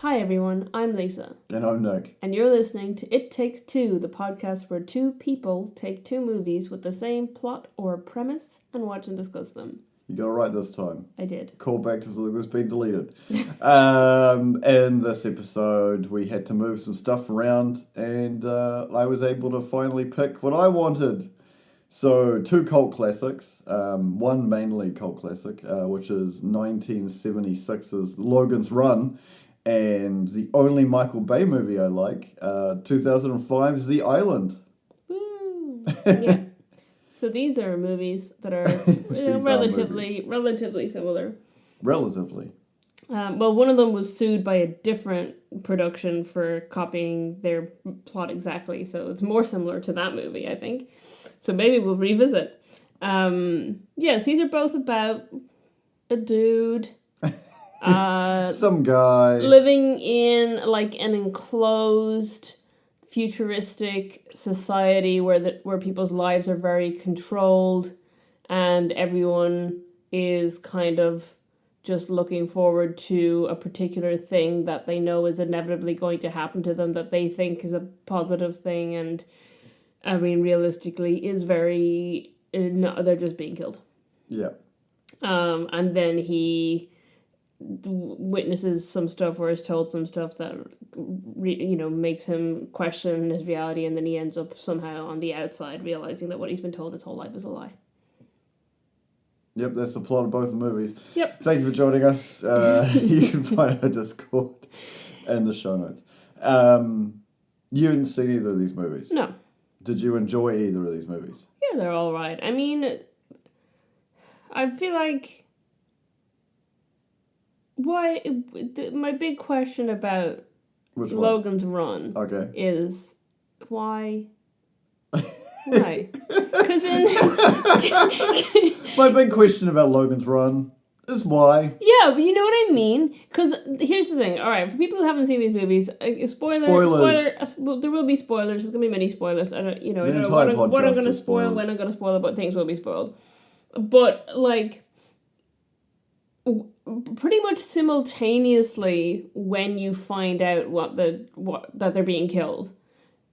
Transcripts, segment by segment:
Hi everyone, I'm Lisa. And I'm Nick. And you're listening to It Takes Two, the podcast where two people take two movies with the same plot or premise and watch and discuss them. You got it right this time. I did. Call back to something that's been deleted. In this episode, we had to move some stuff around, and I was able to finally pick what I wanted. So, two cult classics. One mainly cult classic, which is 1976's Logan's Run, and the only Michael Bay movie I like, 2005's The Island. Woo! Yeah. So these are movies that are relatively similar. Relatively. Well, one of them was sued by a different production for copying their plot exactly, so it's more similar to that movie, I think. So maybe we'll revisit. Yes, these are both about a dude. Some guy. Living in, like, an enclosed, futuristic society where people's lives are very controlled and everyone is kind of just looking forward to a particular thing that they know is inevitably going to happen to them that they think is a positive thing, and I mean realistically is very no, they're just being killed. Yeah. And then he witnesses some stuff or is told some stuff that makes him question his reality, and then he ends up somehow on the outside realizing that what he's been told his whole life is a lie. Yep, that's the plot of both the movies. Yep. Thank you for joining us. You can find our Discord and the show notes. You hadn't seen either of these movies? No. Did you enjoy either of these movies? Yeah, they're all right. I mean, I feel like my big question about Which one? Logan's Run is why? Why? Because my big question about Logan's Run is why. Yeah, but you know what I mean? Because here's the thing. All right, for people who haven't seen these movies, spoiler. There will be spoilers. There's gonna be many spoilers. I don't know what I'm gonna spoil, when I'm gonna spoil it, but things will be spoiled. But like, pretty much simultaneously, when you find out that they're being killed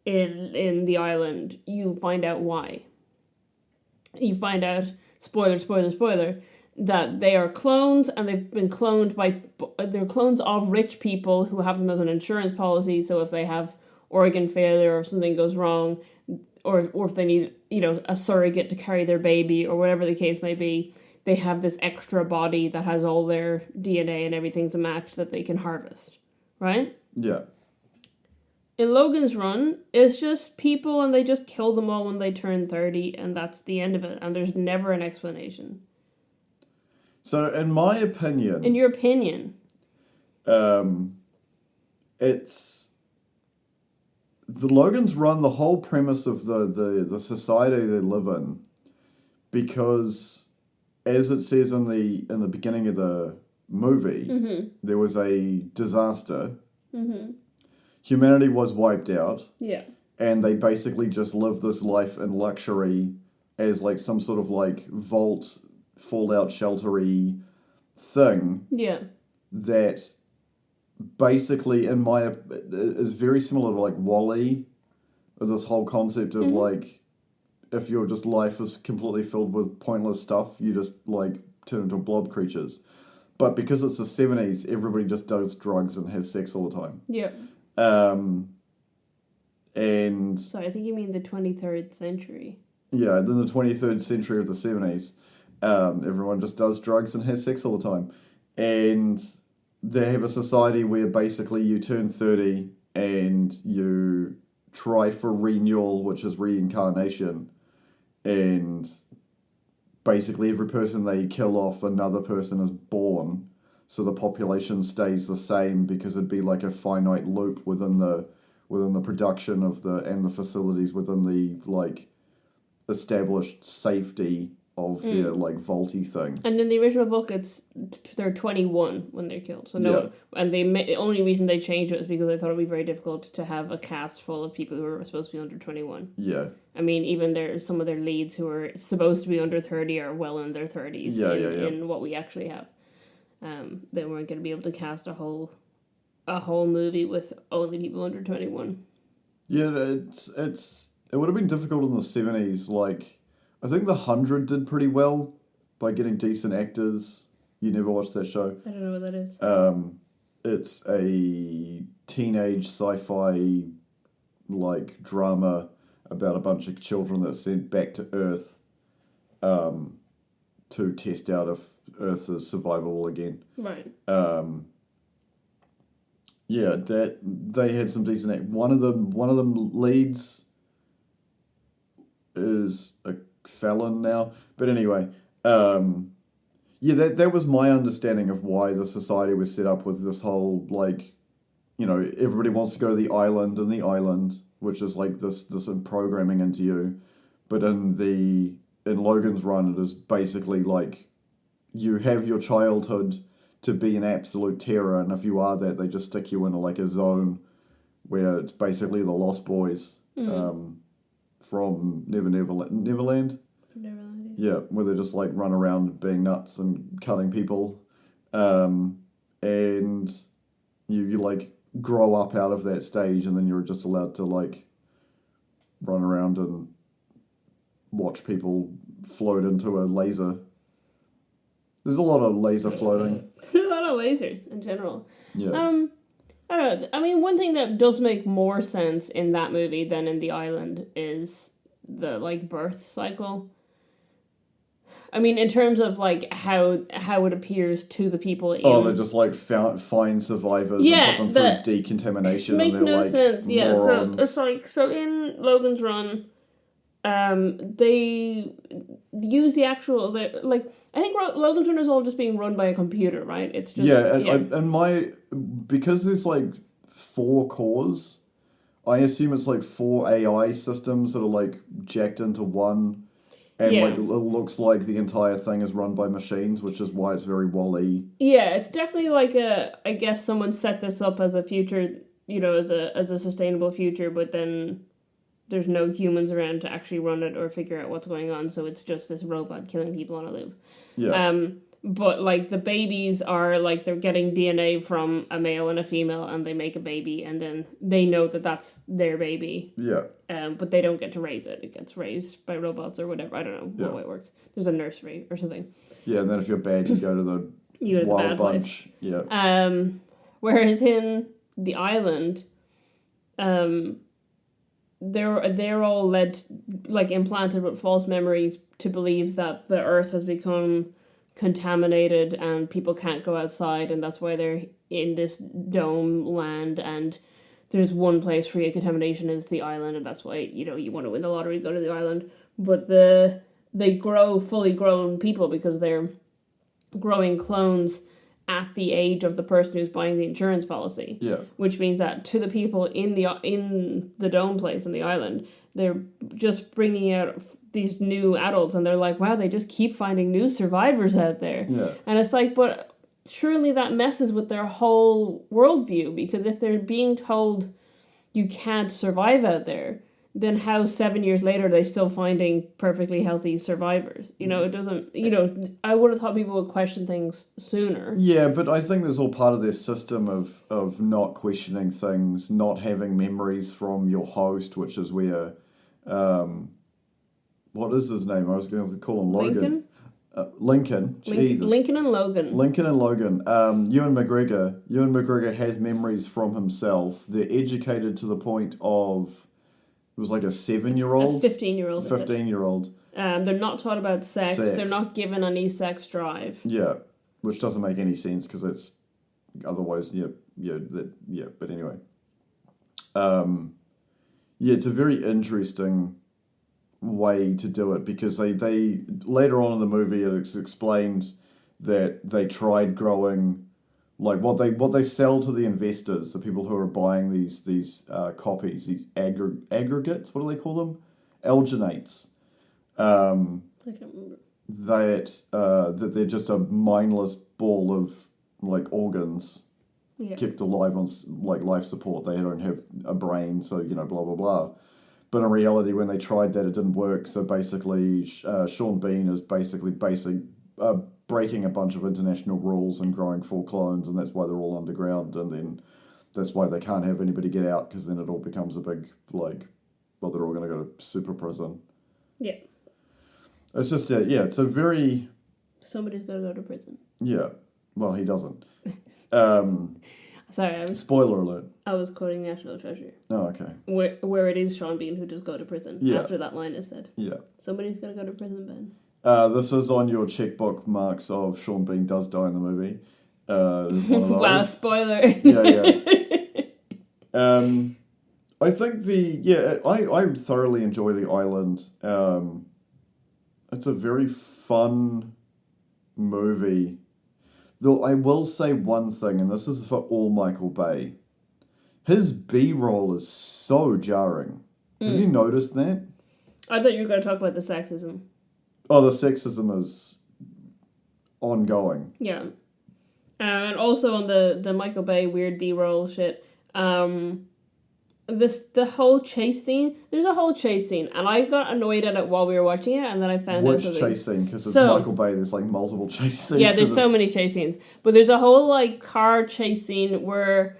in the island, you find out why. You find out, spoiler, that they are clones, and they've been cloned they're clones of rich people who have them as an insurance policy, so if they have organ failure or if something goes wrong, or if they need, a surrogate to carry their baby, or whatever the case may be, they have this extra body that has all their DNA and everything's a match that they can harvest, right? Yeah. In Logan's Run, it's just people and they just kill them all when they turn 30, and that's the end of it, and there's never an explanation. So, in my opinion... In your opinion? It's... The Logan's Run, the whole premise of the society they live in, because, as it says in the beginning of the movie, mm-hmm. there was a disaster. Mm-hmm. Humanity was wiped out. Yeah. And they basically just live this life in luxury as like some sort of like vault, fallout sheltery thing. Yeah. That basically is very similar to like WALL-E. This whole concept of mm-hmm. like, if your just life is completely filled with pointless stuff, you just like turn into blob creatures. But because it's the 70s, everybody just does drugs and has sex all the time. Yeah. And... Sorry, I think you mean the 23rd century. Yeah, in the 23rd century of the 70s, everyone just does drugs and has sex all the time. And they have a society where basically you turn 30 and you try for renewal, which is reincarnation. And basically every person they kill off, another person is born. So the population stays the same because it'd be like a finite loop within the production of the facilities within the like established safety of their like vaulty thing. And in the original book, they're 21 when they're killed. So no, yeah. And the only reason they changed it was because they thought it'd be very difficult to have a cast full of people who were supposed to be under 21. Yeah. I mean, even some of their leads who are supposed to be under 30 are well in their 30s in what we actually have. They weren't going to be able to cast a whole a whole movie with only people under 21. Yeah, it would have been difficult in the 70s. Like, I think The 100 did pretty well by getting decent actors. You never watched that show? I don't know what that is. It's a teenage sci-fi like drama about a bunch of children that are sent back to Earth to test out if Earth is survivable again. Right. Yeah, that they had some decent one of them leads is a felon now. But anyway, yeah, that was my understanding of why the society was set up with this whole, like, you know, everybody wants to go to the island, which is like this programming into you. But in Logan's Run, it is basically like you have your childhood to be an absolute terror, and if you are that, they just stick you in a zone where it's basically the Lost Boys from Neverland. Yeah, where they just like run around being nuts and cutting people, and you like grow up out of that stage, and then you're just allowed to like run around and watch people float into a laser. There's a lot of laser floating. There's a lot of lasers in general. Yeah. I don't know. I mean, one thing that does make more sense in that movie than in The Island is the like birth cycle. I mean, in terms of like how it appears to the people in... Oh, they just like find survivors and put them through decontamination. Makes and no like sense. Yeah, morons. so it's like, so in Logan's Run, they use the actual, like, I think Logan's Run is all just being run by a computer, right? It's just because there's like 4 cores, I assume it's like 4 AI systems that are like jacked into one. And like it looks like the entire thing is run by machines, which is why it's very Wall-E. Yeah, it's definitely like I guess someone set this up as a future, you know, as a sustainable future, but then there's no humans around to actually run it or figure out what's going on, so it's just this robot killing people on a loop. Yeah. But like the babies are like they're getting DNA from a male and a female, and they make a baby, and then they know that that's their baby. Yeah. But they don't get to raise it. It gets raised by robots or whatever. I don't know what way it works. There's a nursery or something. Yeah, and then if you're bad, you go to the wild bunch. Place. Yeah. Whereas in The Island, they're all led, like implanted with false memories to believe that the Earth has become contaminated and people can't go outside, and that's why they're in this dome land, and there's one place free of contamination is the island, and that's why, you know, you want to win the lottery, go to the island. But they grow fully grown people because they're growing clones at the age of the person who's buying the insurance policy. Yeah. Which means that to the people in the dome place in the island, they're just bringing out these new adults, and they're like, wow, they just keep finding new survivors out there. Yeah. And it's like, but surely that messes with their whole worldview, because if they're being told you can't survive out there, then how 7 years later are they still finding perfectly healthy survivors? You know, it doesn't, you know, I would have thought people would question things sooner. Yeah, but I think there's all part of their system of not questioning things, not having memories from your host, which is where, what is his name? I was going to call him Logan. Lincoln. Jesus. Lincoln and Logan. Ewan McGregor has memories from himself. They're educated to the point of, it was like a 7-year-old? A 15-year-old. 15-year-old. They're not taught about sex. They're not given any sex drive. Yeah, which doesn't make any sense because it's, otherwise, but anyway. It's a very interesting way to do it, because they later on in the movie it's explained that they tried growing, like what they sell to the investors, the people who are buying these copies, these aggregates, what do they call them? Alginates. I can't remember. That they're just a mindless ball of like organs kept alive on like life support. They don't have a brain, so you know, blah blah blah. But in reality, when they tried that, it didn't work. So basically, Sean Bean is basically breaking a bunch of international rules and growing full clones, and that's why they're all underground. And then that's why they can't have anybody get out, because then it all becomes a big, like, well, they're all going to go to super prison. Yeah. It's just, it's a very... Somebody's got to go to prison. Yeah. Well, he doesn't. Sorry, Spoiler alert. I was quoting National Treasure. Oh, okay. Where it is Sean Bean who does go to prison after that line is said. Yeah. Somebody's got to go to prison, Ben. This is on your checkbook marks of Sean Bean does die in the movie. One of those. Wow, spoiler. Yeah. I think I thoroughly enjoy The Island. It's a very fun movie. Though I will say one thing, and this is for all Michael Bay. His B-roll is so jarring. Have you noticed that? I thought you were going to talk about the sexism. Oh, the sexism is ongoing. Yeah. And also on the Michael Bay weird B-roll shit, the whole chase scene, there's a whole chase scene, and I got annoyed at it while we were watching it, and then I found out which chase scene? Because it's So- Michael Bay, there's like multiple chase scenes. Yeah, there's so many chase scenes. But there's a whole like car chase scene where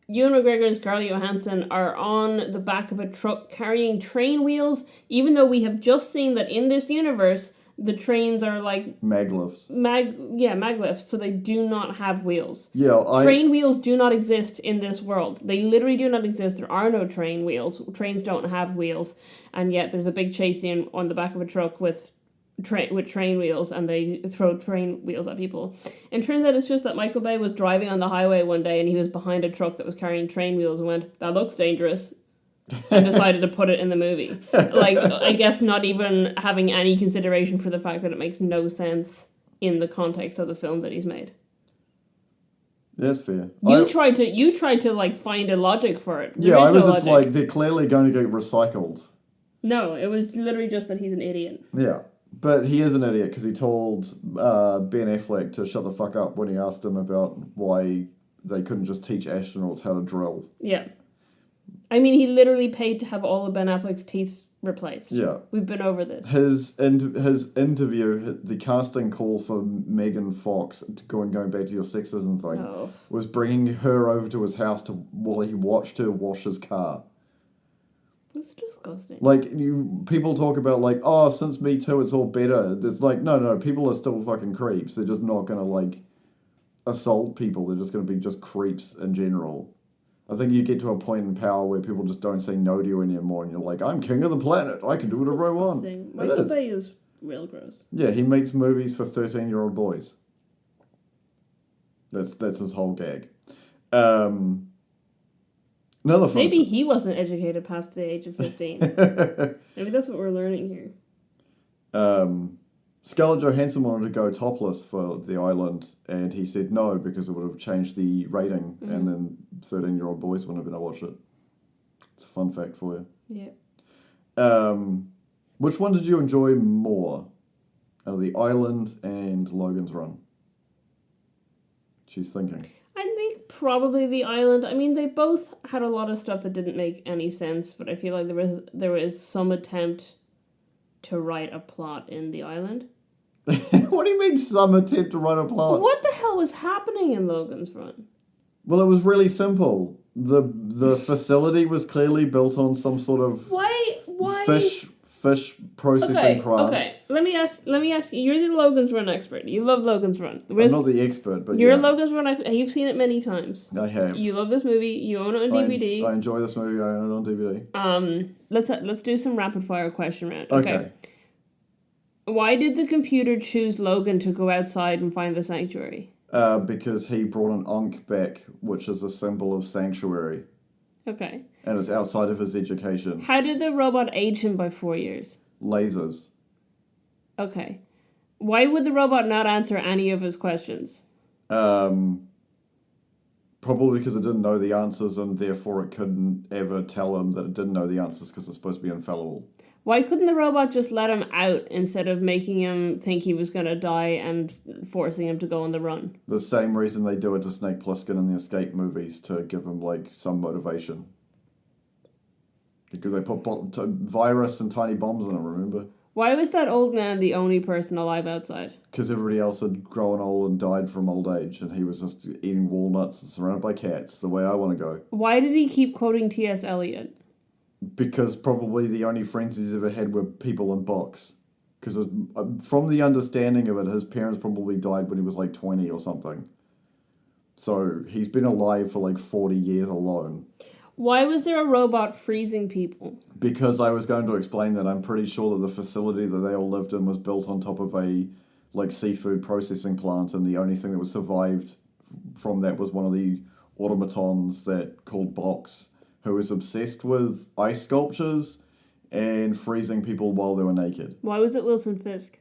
Ewan McGregor and Scarlett Johansson are on the back of a truck carrying train wheels, even though we have just seen that in this universe, the trains are like maglifts. Maglifts, so they do not have wheels. Yeah, Train wheels do not exist in this world. They literally do not exist. There are no train wheels. Trains don't have wheels, and yet there's a big chase scene on the back of a truck with train wheels, and they throw train wheels at people. And it turns out it's just that Michael Bay was driving on the highway one day, and he was behind a truck that was carrying train wheels, and went, "That looks dangerous." And decided to put it in the movie. Like, I guess not even having any consideration for the fact that it makes no sense in the context of the film that he's made. That's fair. You tried to like find a logic for it. I was just like, they're clearly going to get recycled. No, it was literally just that he's an idiot. Yeah, but he is an idiot because he told Ben Affleck to shut the fuck up when he asked him about why they couldn't just teach astronauts how to drill. Yeah. I mean, he literally paid to have all of Ben Affleck's teeth replaced. Yeah. We've been over this. His interview, the casting call for Megan Fox, going back to your sexism thing, was bringing her over to his house while he watched her wash his car. That's disgusting. Like, people talk about, like, oh, since Me Too, it's all better. It's like, no, people are still fucking creeps. They're just not going to, like, assault people. They're just going to be just creeps in general. I think you get to a point in power where people just don't say no to you anymore, and you're like, I'm king of the planet. I can do whatever I want. Michael Bay is real gross. Yeah, he makes movies for 13-year-old boys. That's his whole gag. Another fun Maybe he wasn't educated past the age of 15. Maybe that's what we're learning here. Scarlett Johansson wanted to go topless for The Island, and he said no because it would have changed the rating, and then 13-year-old boys wouldn't have been able to watch it. It's a fun fact for you. Yeah. Which one did you enjoy more out of The Island and Logan's Run? She's thinking. I think probably The Island. I mean, they both had a lot of stuff that didn't make any sense, but I feel like there was some attempt to write a plot in The Island. What do you mean some attempt to write a plot? What the hell was happening in Logan's Run? Well, it was really simple. The facility was clearly built on some sort of fish processing plant. Okay. Let me ask you. You're the Logan's Run expert. You love Logan's Run. I'm not the expert, but you're a Logan's Run expert. You've seen it many times. I have. You love this movie. You own it on DVD. I enjoy this movie. I own it on DVD. Let's do some rapid fire question round. Okay. Why did the computer choose Logan to go outside and find the sanctuary? Because he brought an Ankh back, which is a symbol of sanctuary. Okay. And it's outside of his education. How did the robot age him by 4 years? Lasers. Okay. Why would the robot not answer any of his questions? Probably because it didn't know the answers, and therefore it couldn't ever tell him that it didn't know the answers because it's supposed to be infallible. Why couldn't the robot just let him out instead of making him think he was going to die and forcing him to go on the run? The same reason they do it to Snake Plissken in the Escape movies, to give him, like, some motivation. Because they put virus and tiny bombs in it, remember? Why was that old man the only person alive outside? Because everybody else had grown old and died from old age, and he was just eating walnuts and surrounded by cats, the way I want to go. Why did he keep quoting T.S. Eliot? Because probably the only friends he's ever had were people in books. Because from the understanding of it, his parents probably died when he was like 20 or something. So he's been alive for like 40 years alone. Why was there a robot freezing people? Because I was going to explain that I'm pretty sure that the facility that they all lived in was built on top of a like seafood processing plant, and the only thing that was survived from that was one of the automatons that called Box, who was obsessed with ice sculptures and freezing people while they were naked. Why was it Wilson Fisk?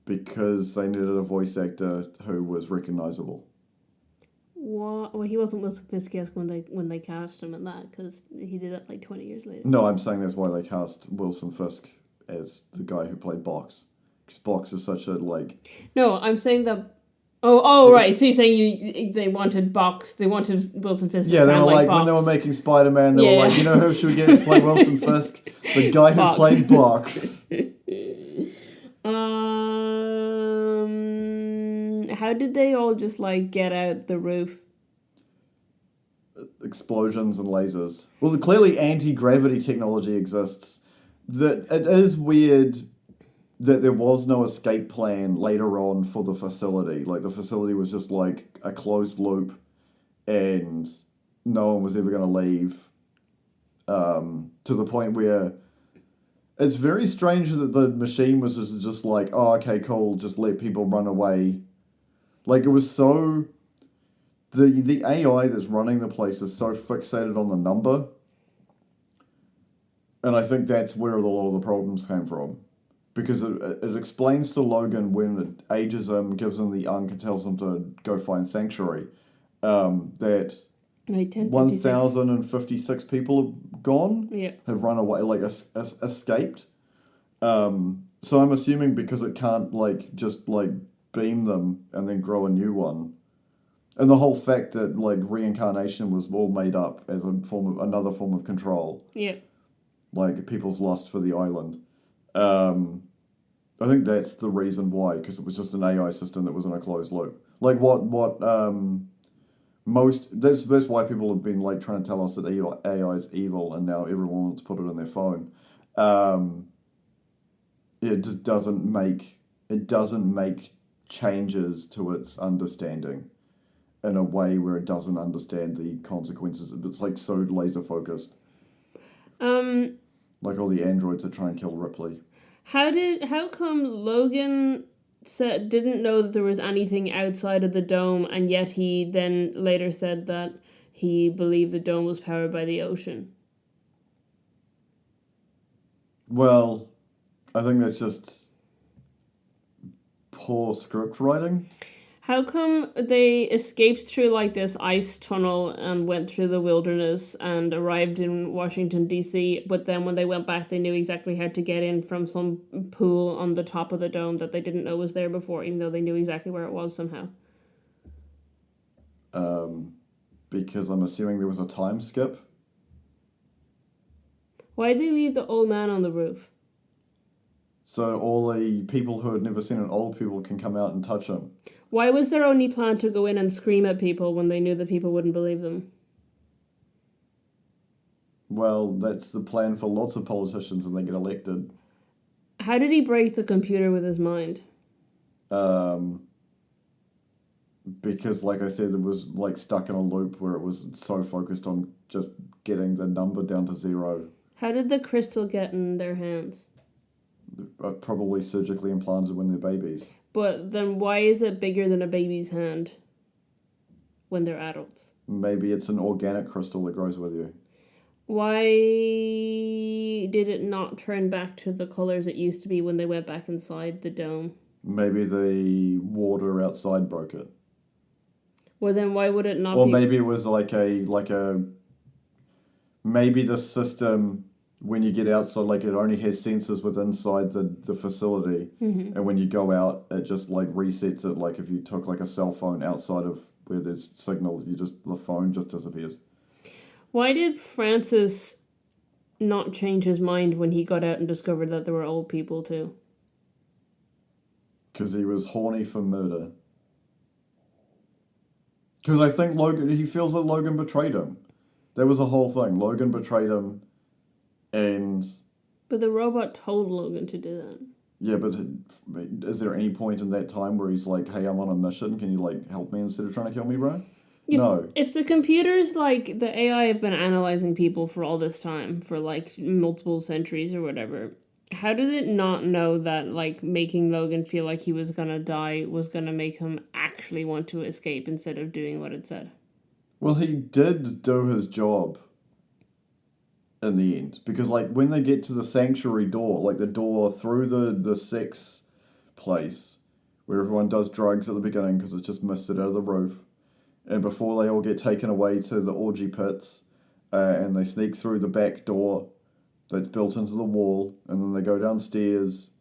Because they needed a voice actor who was recognizable. What? Well, he wasn't Wilson Fisk when they cast him in that, because he did that like 20 years later. No, I'm saying that's why they cast Wilson Fisk as the guy who played Box. Because Box is such a, like... No, I'm saying that... Oh, right. So you're saying they wanted Box, they wanted Wilson Fisk to sound like Box. When they were making Spider-Man, they were like, you know who should we get to play Wilson Fisk? The guy who played Box. How did they all just, like, get out the roof? Explosions and lasers. Well, clearly anti-gravity technology exists. That it is weird that there was no escape plan later on for the facility. Like, the facility was just, like, a closed loop, and no one was ever going to leave. To the point where... It's very strange that the machine was just like, oh, okay, cool, just let people run away. Like, it was so... The AI that's running the place is so fixated on the number. And I think that's where a lot of the problems came from. Because it explains to Logan when it ages him, gives him the unk and tells him to go find sanctuary, that 1,056 people have gone, have run away, like escaped. So I'm assuming because it can't like just like beam them and then grow a new one, and the whole fact that like reincarnation was all made up as another form of control. Yeah. Like people's lust for the island. I think that's the reason why, because it was just an AI system that was in a closed loop. Like that's why people have been like trying to tell us that AI is evil, and now everyone wants to put it in their phone. It just doesn't make changes to its understanding in a way where it doesn't understand the consequences. It's like so laser focused. Like all the androids that try and kill Ripley. How come Logan didn't know that there was anything outside of the dome, and yet he then later said that he believed the dome was powered by the ocean? Well, I think that's just poor script writing. How come they escaped through like this ice tunnel and went through the wilderness and arrived in Washington, D.C., but then when they went back they knew exactly how to get in from some pool on the top of the dome that they didn't know was there before, even though they knew exactly where it was somehow? Because I'm assuming there was a time skip. Why did they leave the old man on the roof? So all the people who had never seen an old people can come out and touch him. Why was their only plan to go in and scream at people when they knew that people wouldn't believe them? Well, that's the plan for lots of politicians and they get elected. How did he break the computer with his mind? Because, like I said, it was like stuck in a loop where it was so focused on just getting the number down to 0. How did the crystal get in their hands? Probably surgically implanted when they're babies. But then why is it bigger than a baby's hand when they're adults? Maybe it's an organic crystal that grows with you. Why did it not turn back to the colours it used to be when they went back inside the dome? Maybe the water outside broke it. Well, then why would it not be... Or maybe it was maybe the system... When you get outside, like it only has sensors within inside the facility, and when you go out, it just like resets it. Like if you took like a cell phone outside of where there's signal, the phone just disappears. Why did Francis not change his mind when he got out and discovered that there were old people too? Because he was horny for murder. Because I think he feels that Logan betrayed him. That was the whole thing. Logan betrayed him, and... But the robot told Logan to do that. Yeah, but is there any point in that time where he's like, hey, I'm on a mission, can you, like, help me instead of trying to kill me, bro? No. If the computers, like, the AI have been analyzing people for all this time, for, like, multiple centuries or whatever, how did it not know that, like, making Logan feel like he was gonna die was gonna make him actually want to escape instead of doing what it said? Well, he did do his job in the end. Because, like, when they get to the sanctuary door, like, the door through the sex place, where everyone does drugs at the beginning because it's just misted out of the roof, and before they all get taken away to the orgy pits, and they sneak through the back door that's built into the wall, and then they go downstairs,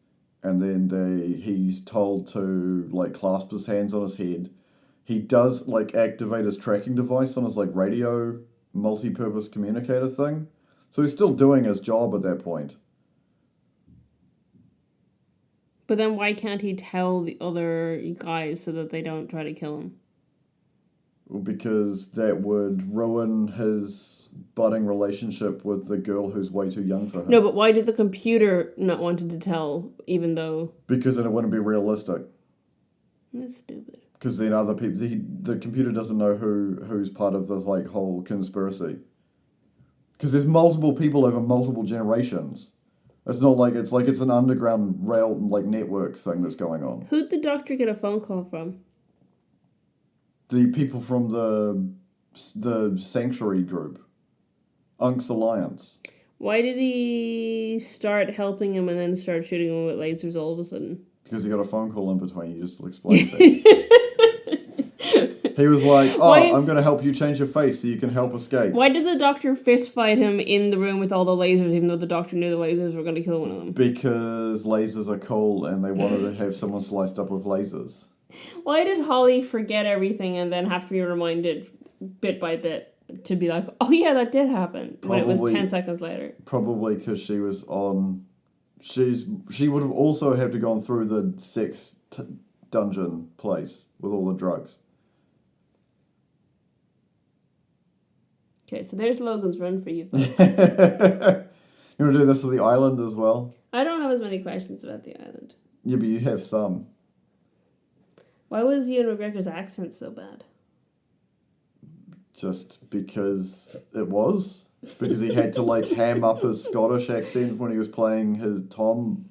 and then he's told to, like, clasp his hands on his head. He does, like, activate his tracking device on his, like, radio multi-purpose communicator thing. So he's still doing his job at that point. But then why can't he tell the other guys so that they don't try to kill him? Because that would ruin his budding relationship with the girl who's way too young for him. No, but why did the computer not want to tell, even though... Because then it wouldn't be realistic. That's stupid. Because then other people... The computer doesn't know who's part of this, like, whole conspiracy. Because there's multiple people over multiple generations. It's not like it's an underground rail, like, network thing that's going on. Who'd the doctor get a phone call from? The people from the Sanctuary group. Unc's Alliance. Why did he start helping him and then start shooting him with lasers all of a sudden? Because he got a phone call in between. You just explained that. He was like, I'm going to help you change your face so you can help escape. Why did the doctor fist fight him in the room with all the lasers, even though the doctor knew the lasers were going to kill one of them? Because lasers are cool and they wanted to have someone sliced up with lasers. Why did Holly forget everything and then have to be reminded bit by bit to be like, oh yeah, that did happen, when it was 10 seconds later? Probably because she was on... She would have also had to gone through the sex dungeon place with all the drugs. Okay, so there's Logan's run for you. You want to do this to the island as well? I don't have as many questions about the island. Yeah, but you have some. Why was Ian McGregor's accent so bad? Just because it was. Because he had to, like, ham up his Scottish accent when he was playing his Tom.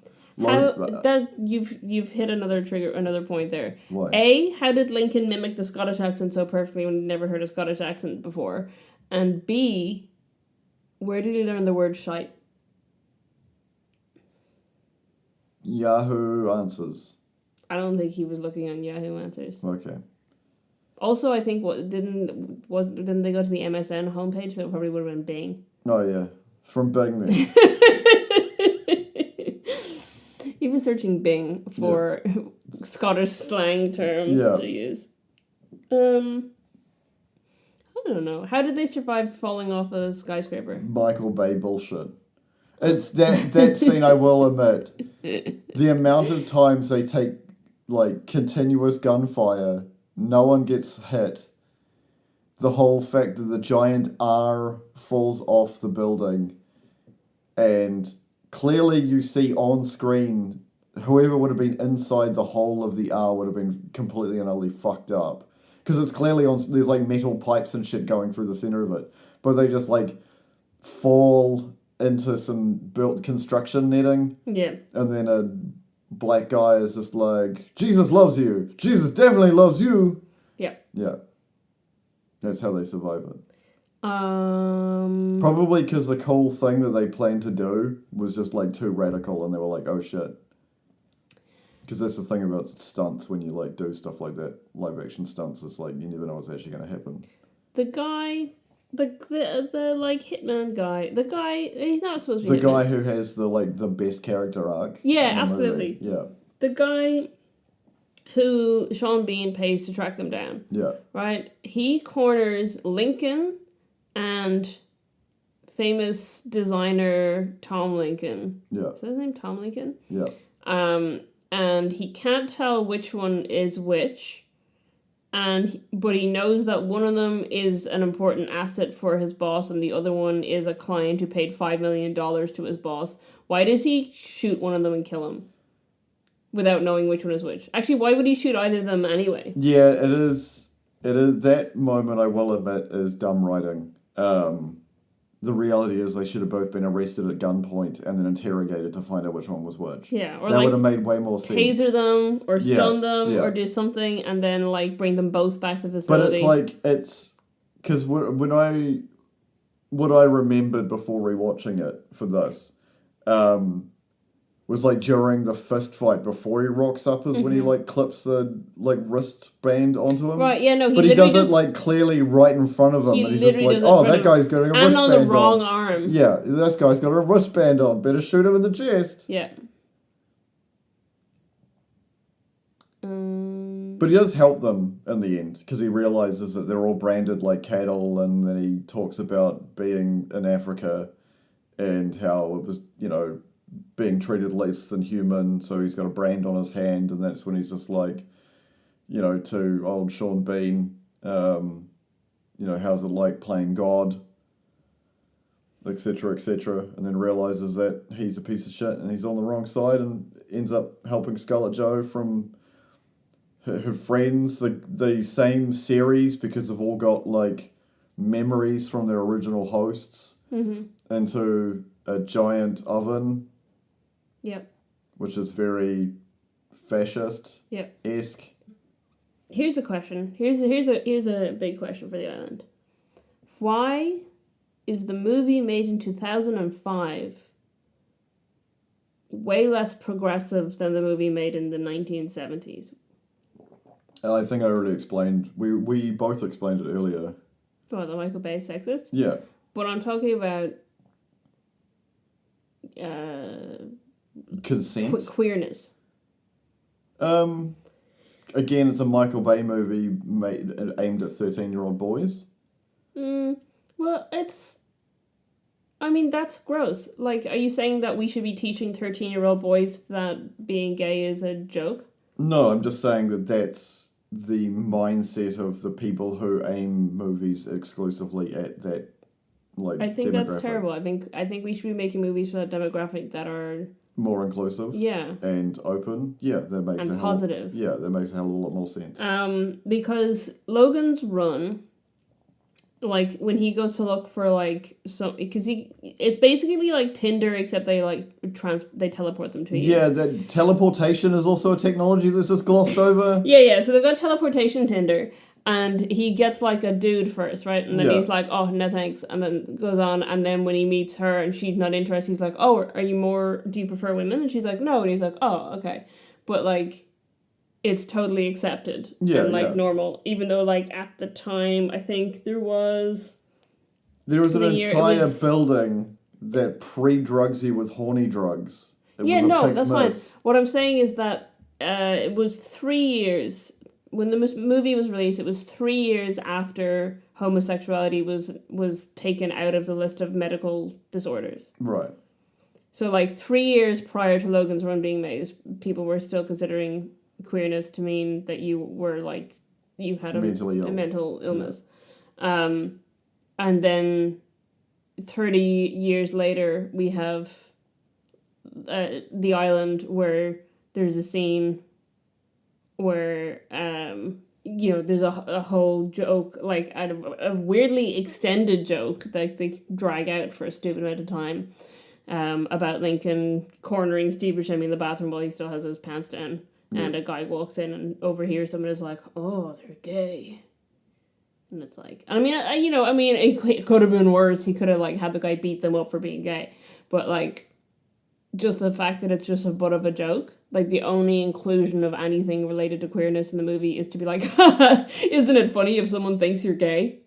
You've hit another point there. Why? A, how did Lincoln mimic the Scottish accent so perfectly when he'd never heard a Scottish accent before? And B, where did he learn the word shite? Yahoo Answers. I don't think he was looking on Yahoo Answers. Okay. Also, I think didn't they go to the MSN homepage? So it probably would have been Bing. Oh yeah, from Bing then. He was searching Bing for Scottish slang terms to use. I don't know. How did they survive falling off a skyscraper? Michael Bay bullshit. It's that scene, I will admit. The amount of times they take, like, continuous gunfire, no one gets hit. The whole fact that the giant R falls off the building, and clearly you see on screen whoever would have been inside the hole of the R would have been completely and utterly fucked up. Because it's clearly there's, like, metal pipes and shit going through the center of it. But they just, like, fall into some built construction netting. Yeah. And then a black guy is just like, Jesus loves you. Jesus definitely loves you. Yeah. Yeah. That's how they survive it. Probably because the cool thing that they planned to do was just, like, too radical, and they were like, oh shit. Because that's the thing about stunts when you, like, do stuff like that. Live action stunts, it's like, you never know what's actually going to happen. The guy, the like, hitman guy, he's not supposed to be the guy who has the, like, the best character arc. Yeah, absolutely. Yeah. The guy who Sean Bean pays to track them down. Yeah. Right? He corners Lincoln and famous designer Tom Lincoln. Yeah. Is that his name, Tom Lincoln? Yeah. And he can't tell which one is which, but he knows that one of them is an important asset for his boss, and the other one is a client who paid $5 million to his boss. Why does he shoot one of them and kill him without knowing which one is which? Actually, why would he shoot either of them anyway? Yeah, it is that moment, I will admit, is dumb writing. The reality is they should have both been arrested at gunpoint and then interrogated to find out which one was which. Yeah, or that would have made way more sense. Taser them or stun them or do something and then bring them both back to the facility. But it's because what I remembered before rewatching it for this was during the fist fight before he rocks up is when he clips the wristband onto him. Right, yeah, no, he does it clearly right in front of him, and he's just that guy's got a wristband on. And on the wrong arm. Yeah, this guy's got a wristband on. Better shoot him in the chest. Yeah. But he does help them in the end because he realizes that they're all branded like cattle, and then he talks about being in Africa and how it was, being treated less than human, so he's got a brand on his hand, and that's when he's just to old Sean Bean, how's it like playing God, etc., etc., and then realizes that he's a piece of shit and he's on the wrong side, and ends up helping Scarlet Joe from her friends, the same series, because they've all got memories from their original hosts into a giant oven. Yep. Which is very fascist. Yep. Esque. Here's a question. Here's a big question for the island. Why is the movie made in 2005 way less progressive than the movie made in the 1970s? I think I already explained. We both explained it earlier. What, the Michael Bay sexist? Yeah. But I'm talking about consent? Queerness. Again, it's a Michael Bay movie aimed at 13-year-old boys. Well, that's gross. Are you saying that we should be teaching 13-year-old boys that being gay is a joke? No, I'm just saying that that's the mindset of the people who aim movies exclusively at that, I think that's terrible. I think we should be making movies for that demographic that are more inclusive. Yeah. And open. Yeah, that makes and positive. That makes a hell of a lot more sense. Because Logan's run, when he goes to look for because it's basically Tinder, except they they teleport them to you. Yeah, that teleportation is also a technology that's just glossed over. Yeah. So they've got teleportation Tinder, and he gets a dude first, right? And then he's like, oh, no thanks, and then goes on, and then when he meets her and she's not interested, he's like, oh, do you prefer women? And she's like, no, and he's like, oh, okay, but it's totally accepted and normal, even though at the time I think there was an entire building that pre-drugs you with horny drugs. That's fine. What I'm saying is that it was 3 years when the movie was released. It was 3 years after homosexuality was taken out of the list of medical disorders. Right. So 3 years prior to Logan's Run being made, people were still considering queerness to mean that you were you had a mental illness. And then 30 years later we have the island, where there's a scene where there's a whole joke, a weirdly extended joke that they drag out for a stupid amount of time, about Lincoln cornering Steve Buscemi in the bathroom while he still has his pants down. And a guy walks in and overhears someone is like, oh, they're gay. And it's it could have been worse. He could have had the guy beat them up for being gay. But just the fact that it's just a butt of a joke, the only inclusion of anything related to queerness in the movie is to be isn't it funny if someone thinks you're gay?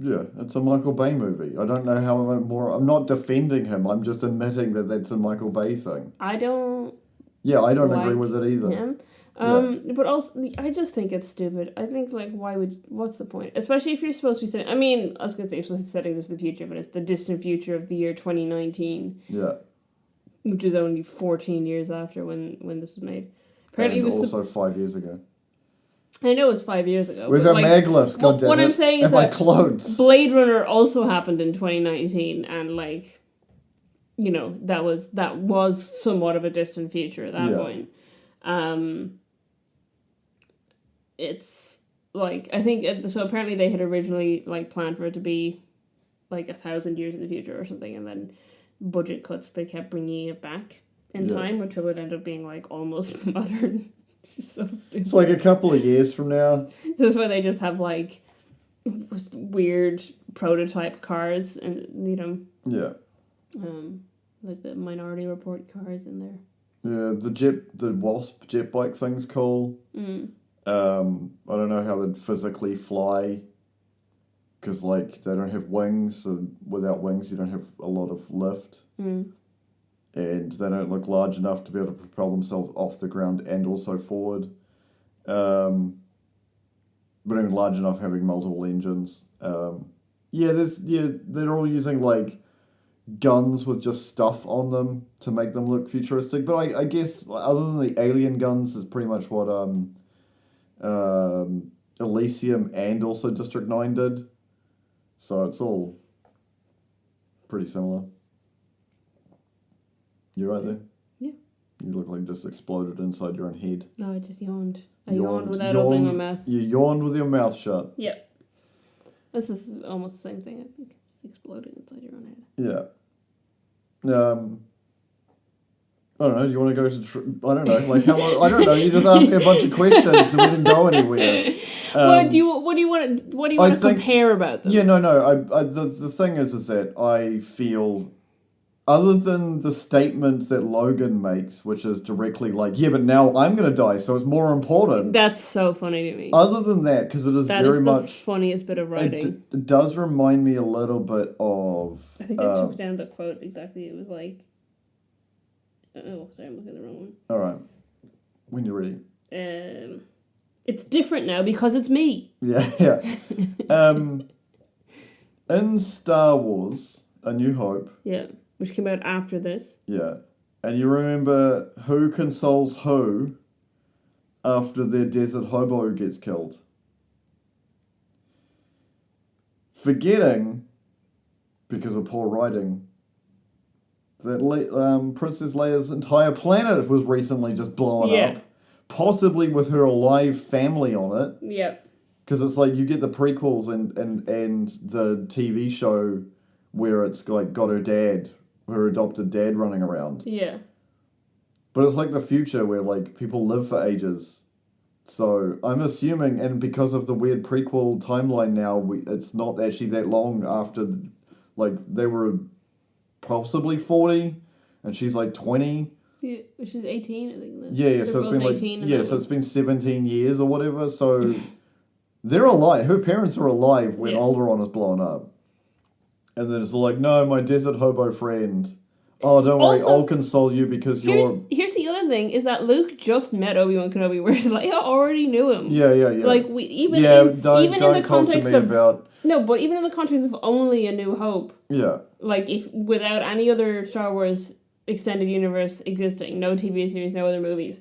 Yeah, it's a Michael Bay movie. I don't know how I'm not defending him. I'm just admitting that that's a Michael Bay thing. I don't agree with it either. Him. But also, I just think it's stupid. I think, like, what's the point? Especially if you're supposed to be setting, I mean, I was going to say if it's setting this in the future, but it's the distant future of the year 2019. Yeah. Which is only 14 years after when this was made. Apparently And it was also 5 years ago. I know it's 5 years ago. Where's our maglifts, goddammit? What I'm saying is and that my clothes. Blade Runner also happened in 2019, and, like, you know, that was somewhat of a distant future at that point. It's like, I think so. Apparently, they had originally, like, planned for it to be like 1,000 years in the future or something, and then budget cuts, they kept bringing it back in time until it ended up being, like, almost modern. So stupid. It's like a couple of years from now. This is where they just have, like, weird prototype cars, and, you know. Yeah. Like the Minority Report cars in there. Yeah, the Wasp jet bike thing's cool. I don't know how they'd physically fly, because, like, they don't have wings, so without wings you don't have a lot of lift. And they don't look large enough to be able to propel themselves off the ground and also forward. But even large enough having multiple engines. They're all using, like, guns with just stuff on them to make them look futuristic. But I guess, other than the alien guns, is pretty much what Elysium and also District 9 did. So it's all pretty similar. You right there? Yeah. You look like you just exploded inside your own head. No, I just yawned. I yawned without opening my mouth. You yawned with your mouth shut. Yep. This is almost the same thing, I think. It's exploding inside your own head. Yeah. I don't know, do you want to go to... I don't know, like, how long... I don't know, you just asked me a bunch of questions and we didn't go anywhere. What do you want to compare about them? Yeah, no. The thing is that I feel... Other than the statement that Logan makes, which is directly like, yeah, but now I'm going to die, so it's more important. That's so funny to me. Other than that, because it is very much... the funniest bit of writing. It does remind me a little bit of... I think I took down the quote exactly. It was like... Oh, sorry, I'm looking at the wrong one. All right. When you're ready. It's different now because it's me. Yeah. In Star Wars, A New Hope... Yeah. Which came out after this. Yeah. And you remember who consoles who after their desert hobo gets killed? Forgetting, because of poor writing, that Princess Leia's entire planet was recently just blown up. Possibly with her alive family on it. Yep. Because it's like you get the prequels and the TV show where it's like got her adopted dad running around. Yeah. But it's like the future where, like, people live for ages. So I'm assuming, and because of the weird prequel timeline now, it's not actually that long after, like, they were possibly 40 and she's like 20. Yeah, she's 18, I think. Yeah, so it's been like, so it's been 17 years or whatever. So they're alive. Her parents are alive when Alderaan is blown up. And then it's like, no, my desert hobo friend. Oh, don't worry, I'll console you because you're... Here's the other thing, is that Luke just met Obi-Wan Kenobi, whereas Leia already knew him. Yeah. Like, even in the context of... No, but even in the context of only A New Hope... Yeah. Like, if without any other Star Wars extended universe existing, no TV series, no other movies,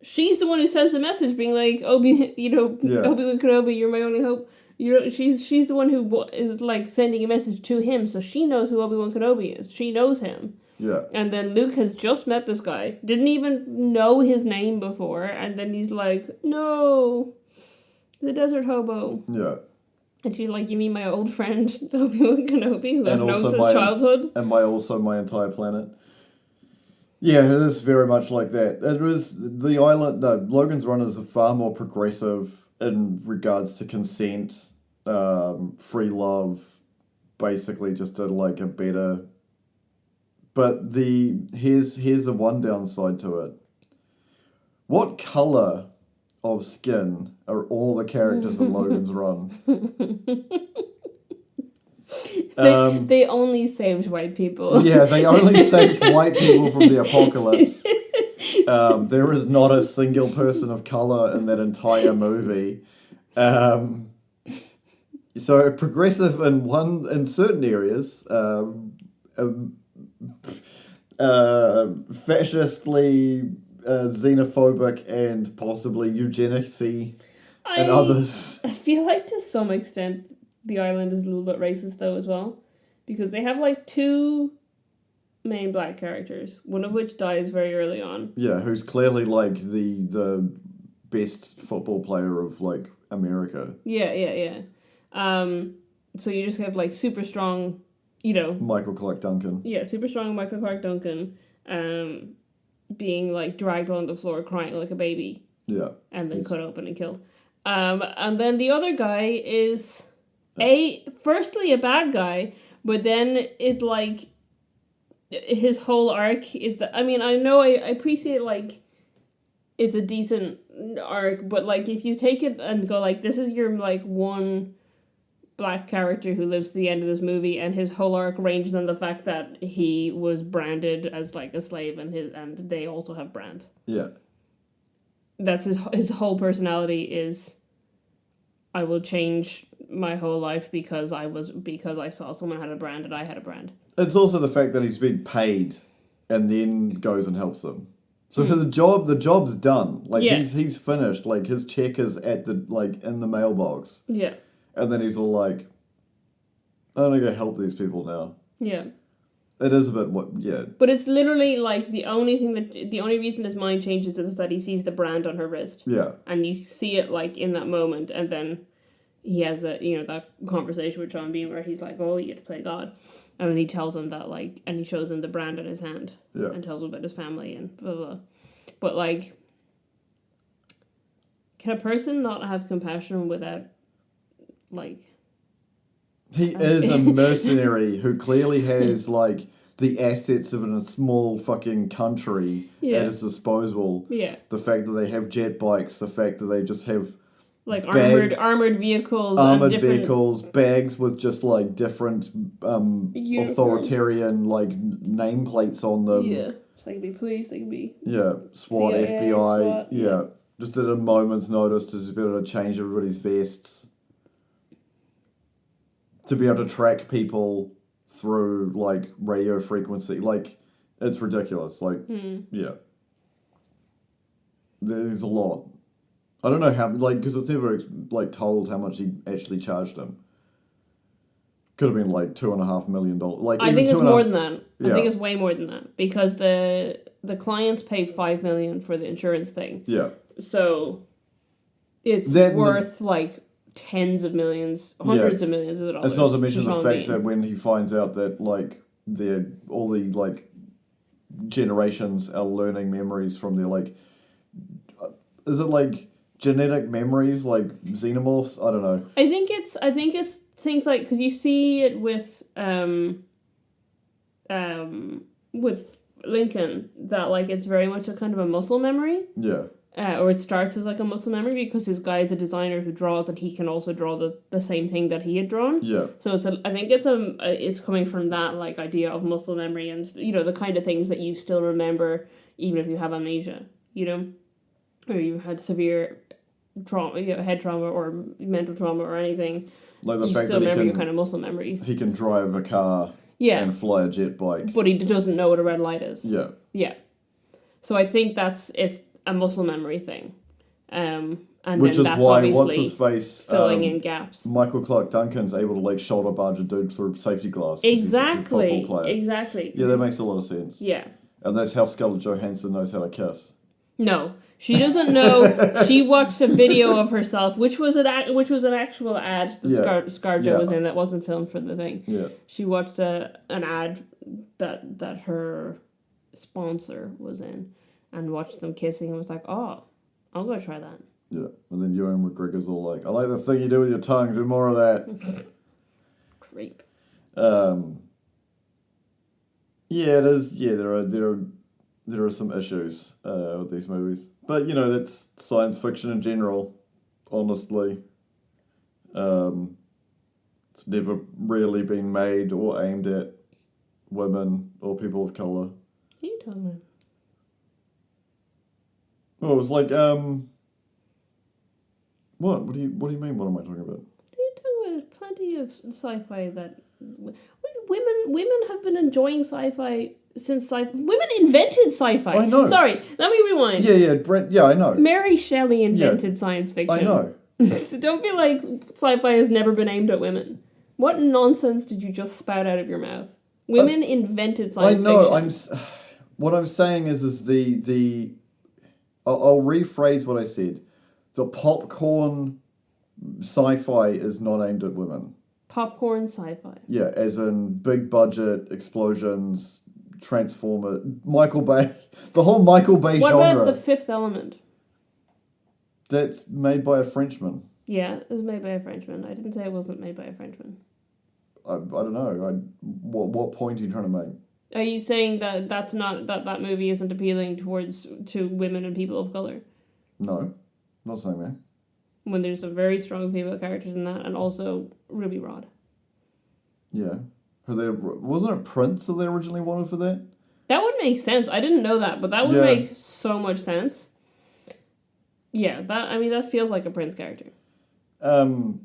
she's the one who sends the message being like, Obi-Wan Kenobi, you're my only hope. She's the one who is, like, sending a message to him, so she knows who Obi-Wan Kenobi is. She knows him. Yeah. And then Luke has just met this guy, didn't even know his name before, and then he's like, no, the desert hobo. Yeah. And she's like, you mean my old friend Obi-Wan Kenobi, who I've known since childhood? And my entire planet. Yeah, it is very much like that. It was the island. No, Logan's Run is far more progressive in regards to consent, free love, basically just a better. But here's the one downside to it. What color of skin are all the characters in Logan's Run? They only saved white people. Yeah, they only saved white people from the apocalypse. There is not a single person of color in that entire movie. So progressive in certain areas, fascistly, xenophobic, and possibly eugenicsy in others. I feel like to some extent the island is a little bit racist though as well, because they have like two main black characters, one of which dies very early on. Yeah, who's clearly like the best football player of like America. Yeah. So you just have like super strong, Michael Clark Duncan. Yeah, super strong Michael Clark Duncan, being like dragged on the floor crying like a baby. Yeah. And then cut open and killed. And then the other guy is firstly a bad guy, but then it like his whole arc is that I know I appreciate like it's a decent arc, but like if you take it and go like this is your like one black character who lives to the end of this movie, and his whole arc ranges on the fact that he was branded as like a slave, and they also have brands. Yeah. That's his whole personality is I will change my whole life because I saw someone had a brand and I had a brand. It's also the fact that he's been paid and then goes and helps them. So the job's done. Like he's finished. Like his check is at the in the mailbox. Yeah. And then he's all like, I'm gonna go help these people now. Yeah. It is a bit But it's literally like the only reason his mind changes is that he sees the brand on her wrist. Yeah. And you see it like in that moment, and then he has that conversation with Sean Bean where he's like, "Oh, you get to play God," and then he tells him that and he shows him the brand on his hand, and tells him about his family and blah blah. But like, can a person not have compassion without like? He is a mercenary who clearly has, like, the assets of a small fucking country at his disposal. Yeah. The fact that they have jet bikes, the fact that they just have... Like, bags, armored vehicles. Armored vehicles, bags with just, like, different authoritarian, like, nameplates on them. Yeah. So they can be police, they can be... Yeah. SWAT, CIA, FBI. SWAT, yeah. Just at a moment's notice to be able to change everybody's vests. To be able to track people through, like, radio frequency. Like, it's ridiculous. Like, yeah. There's a lot. I don't know how, like, because it's never, like, told how much he actually charged him. Could have been, like, $2.5 million. Like, I think it's more than that. Yeah. I think it's way more than that. Because the clients pay $5 million for the insurance thing. Yeah. So, it's worth, like... tens of millions, hundreds of millions of dollars. It's not to mention the fact that when he finds out that like all the like generations are learning memories from their like, is it like genetic memories like xenomorphs? I don't know. I think it's things like because you see it with Lincoln that like it's very much a kind of a muscle memory. Yeah. Or it starts as like a muscle memory because this guy is a designer who draws and he can also draw the same thing that he had drawn. Yeah. So I think it's coming from that like idea of muscle memory and the kind of things that you still remember even if you have amnesia, or you had severe trauma, head trauma or mental trauma or anything. Like the you fact still that remember your kind of muscle memory. He can drive a car. Yeah. And fly a jet bike. But he doesn't know what a red light is. Yeah. Yeah. So I think it's a muscle memory thing. And which then is that's why what's his face filling in gaps. Michael Clark Duncan's able to like shoulder barge a dude through safety glass. Exactly. Exactly. Yeah, that makes a lot of sense. Yeah. And that's how Scarlett Johansson knows how to kiss. No, she doesn't know. She watched a video of herself, which was an actual ad that ScarJo was in that wasn't filmed for the thing. Yeah. She watched an ad that her sponsor was in, and watched them kissing, and was like, "Oh, I'm gonna try that." Yeah, and then Ewan McGregor's all like, "I like the thing you do with your tongue. Do more of that." Creep. Yeah, it is. Yeah, there are some issues with these movies, but that's science fiction in general. Honestly, it's never really been made or aimed at women or people of color. What are you talking about? Oh, it was like What? What do you mean? What am I talking about? You're talking about plenty of sci-fi that women have been enjoying sci-fi since women invented sci-fi. I know. Sorry, let me rewind. Yeah, Brent. Yeah, I know. Mary Shelley invented science fiction. I know. So don't be like sci-fi has never been aimed at women. What nonsense did you just spout out of your mouth? Women invented science fiction. What I'm saying is the. I'll rephrase what I said. The popcorn sci-fi is not aimed at women. Popcorn sci-fi. Yeah, as in big budget explosions, Transformer, Michael Bay, the whole Michael Bay genre. What about The Fifth Element? That's made by a Frenchman. Yeah, it was made by a Frenchman. I didn't say it wasn't made by a Frenchman. I don't know. What point are you trying to make? Are you saying that movie isn't appealing to women and people of color? No, I'm not saying that. When there's some very strong female characters in that, and also Ruby Rod. Yeah. Wasn't it Prince that they originally wanted for that? That would make sense. I didn't know that, but that would make so much sense. Yeah, that feels like a Prince character. To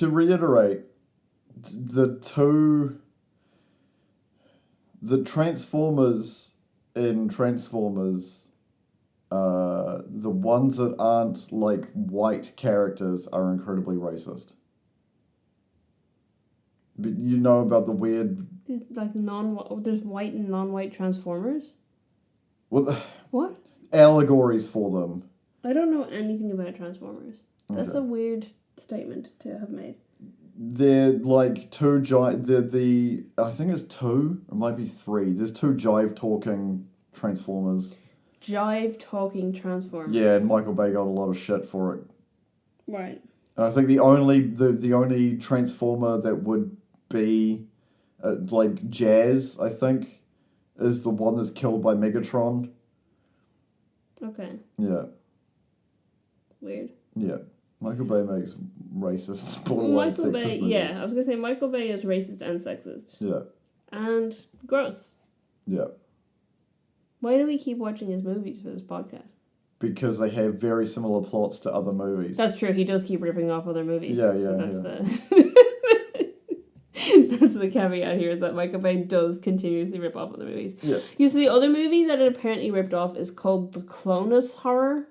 reiterate, the Transformers in Transformers, the ones that aren't like white characters are incredibly racist. But you know about the weird... Like there's white and non-white Transformers? Well, what? Allegories for them. I don't know anything about Transformers. That's Okay. a weird statement to have made. They're like two giant... I think it's two, it might be three. There's two jive-talking Transformers. Jive-talking Transformers. Yeah, and Michael Bay got a lot of shit for it. Right. And I think the only Transformer that would be like Jazz, I think, is the one that's killed by Megatron. Okay. Yeah. Weird. Yeah. Michael Bay makes racist, borderline Michael sexist Bay, movies. yeah, I was gonna say Michael Bay is racist and sexist. Yeah. And gross. Yeah. Why do we keep watching his movies for this podcast? Because they have very similar plots to other movies. That's true. He does keep ripping off other movies. Yeah, So yeah, that's yeah. that's the caveat here, is that Michael Bay does continuously rip off other movies. Yeah. You see, the other movie that it apparently ripped off is called The Clonus Horror.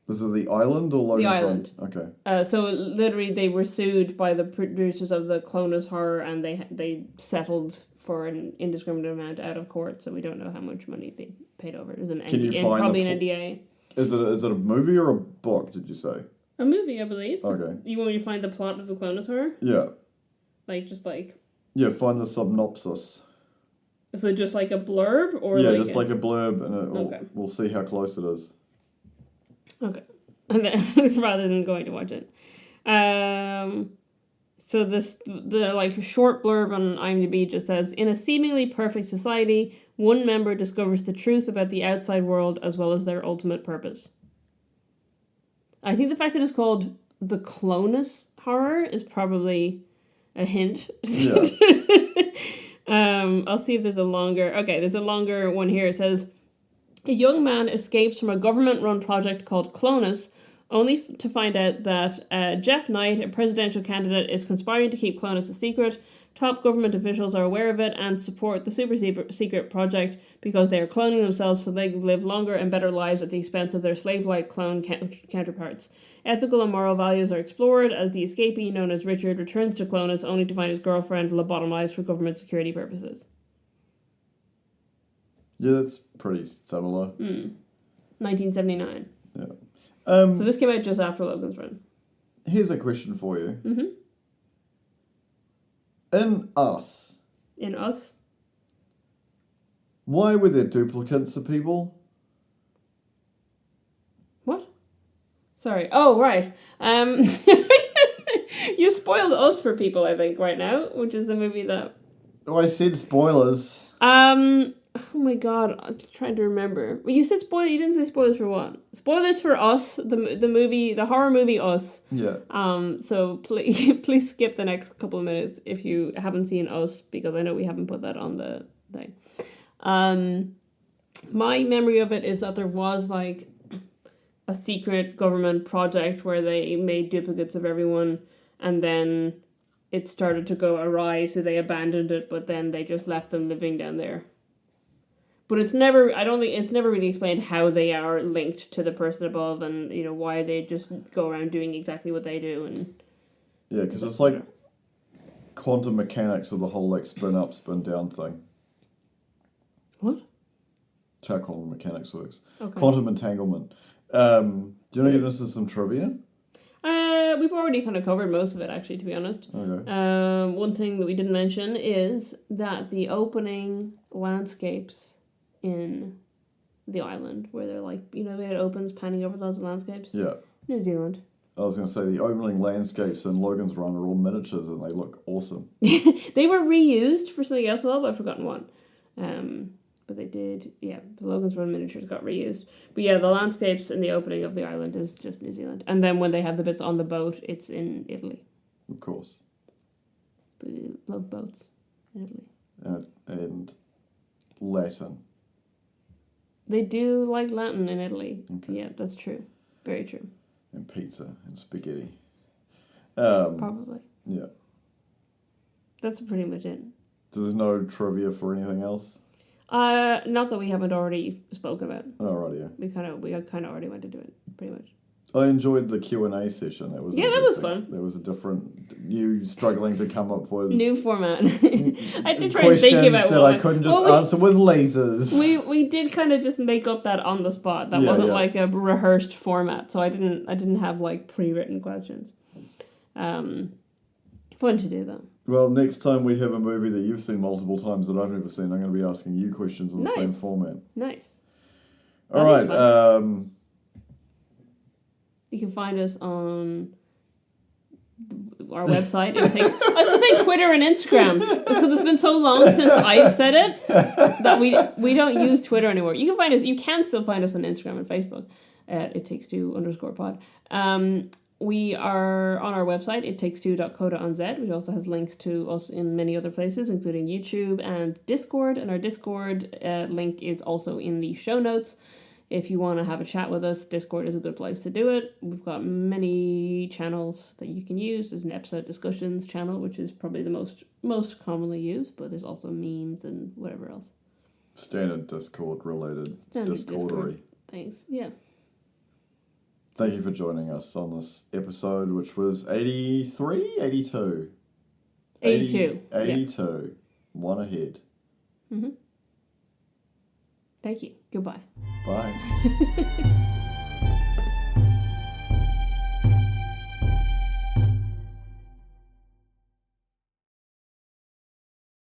Was it The Island or Logan? The Island. Okay. So literally, they were sued by the producers of The Clonus Horror, and they settled for an indiscriminate amount out of court. So we don't know how much money they paid over. It was Can you find probably an NDA. Is it a movie or a book? Did you say? A movie, I believe. Okay. You want me to find the plot of The Clonus Horror? Yeah. Yeah, find the synopsis. So just like a blurb, or just like a blurb, and we'll see how close it is. Okay, and then rather than going to watch it, so the short blurb on IMDb just says, in a seemingly perfect society, one member discovers the truth about the outside world as well as their ultimate purpose. I think the fact that it's called The Clonus Horror is probably a hint. Yeah. I'll see if there's a longer... Okay, there's a longer one here. It says, a young man escapes from a government-run project called Clonus, only to find out that Jeff Knight, a presidential candidate, is conspiring to keep Clonus a secret. Top government officials are aware of it and support the super secret project because they are cloning themselves so they can live longer and better lives at the expense of their slave-like clone counterparts. Ethical and moral values are explored as the escapee, known as Richard, returns to Clonus only to find his girlfriend lobotomized for government security purposes. Yeah, that's pretty similar. 1979. Yeah. So this came out just after Logan's Run. Here's a question for you. Mm-hmm. In Us. In Us? Why were there duplicates of people? What? Sorry. Oh, right. You spoiled Us for people, I think, right now, which is the movie that... Oh, I said spoilers. Oh my god, I'm trying to remember. Well, you said spoil. You didn't say spoilers for what? Spoilers for Us, the movie, the horror movie Us. Yeah. So please skip the next couple of minutes if you haven't seen Us, because I know we haven't put that on the thing. My memory of it is that there was like a secret government project where they made duplicates of everyone, and then it started to go awry, so they abandoned it, but then they just left them living down there. But it's never, I don't think, it's never really explained how they are linked to the person above, and, you know, why they just go around doing exactly what they do. And yeah, because it's like quantum mechanics of the whole, like, spin up, spin down thing. What? That's how quantum mechanics works. Okay. Quantum entanglement. Do you want to get into some trivia? We've already kind of covered most of it, actually, to be honest. Okay. One thing that we didn't mention is that the opening landscapes in the island, where they're like, you know, it opens panning over loads of landscapes. Yeah. New Zealand. I was going to say the opening landscapes in Logan's Run are all miniatures and they look awesome. They were reused for something else, but I've forgotten what. But they did, yeah, the Logan's Run miniatures got reused. But yeah, the landscapes in the opening of the island is just New Zealand. And then when they have the bits on the boat, it's in Italy. Of course. They love boats in Italy. And Latin. They do like Latin in Italy. Okay. Yeah, that's true. Very true. And pizza and spaghetti. Probably. Yeah. That's pretty much it. There's no trivia for anything else? Not that we haven't already spoken about. Alright, yeah. We kind of already went into it, pretty much. I enjoyed the Q&A session. That was that was interesting. fun. There was a different, you struggling to come up with new format. I did try and think about that I couldn't just answer with lasers. We did kind of just make up that on the spot. That wasn't like a rehearsed format, so I didn't have like pre-written questions. Fun to do though. Well, next time we have a movie that you've seen multiple times that I've never seen, I'm going to be asking you questions in the same format. Nice. All right. You can find us on our website. I was going to say Twitter and Instagram because it's been so long since I've said it that we don't use Twitter anymore. You can find us. You can still find us on Instagram and Facebook at ittakes2_pod. We are on our website, ittakes2.co.nz, which also has links to us in many other places, including YouTube and Discord. And our Discord link is also in the show notes. If you want to have a chat with us, Discord is a good place to do it. We've got many channels that you can use. There's an episode discussions channel, which is probably the most commonly used, but there's also memes and whatever else. Standard Discord related Discordery. Thanks. Yeah. Thank you for joining us on this episode, which was 83? 82? 82. 82. Yeah. One ahead. Mm-hmm. Thank you. Goodbye. Bye.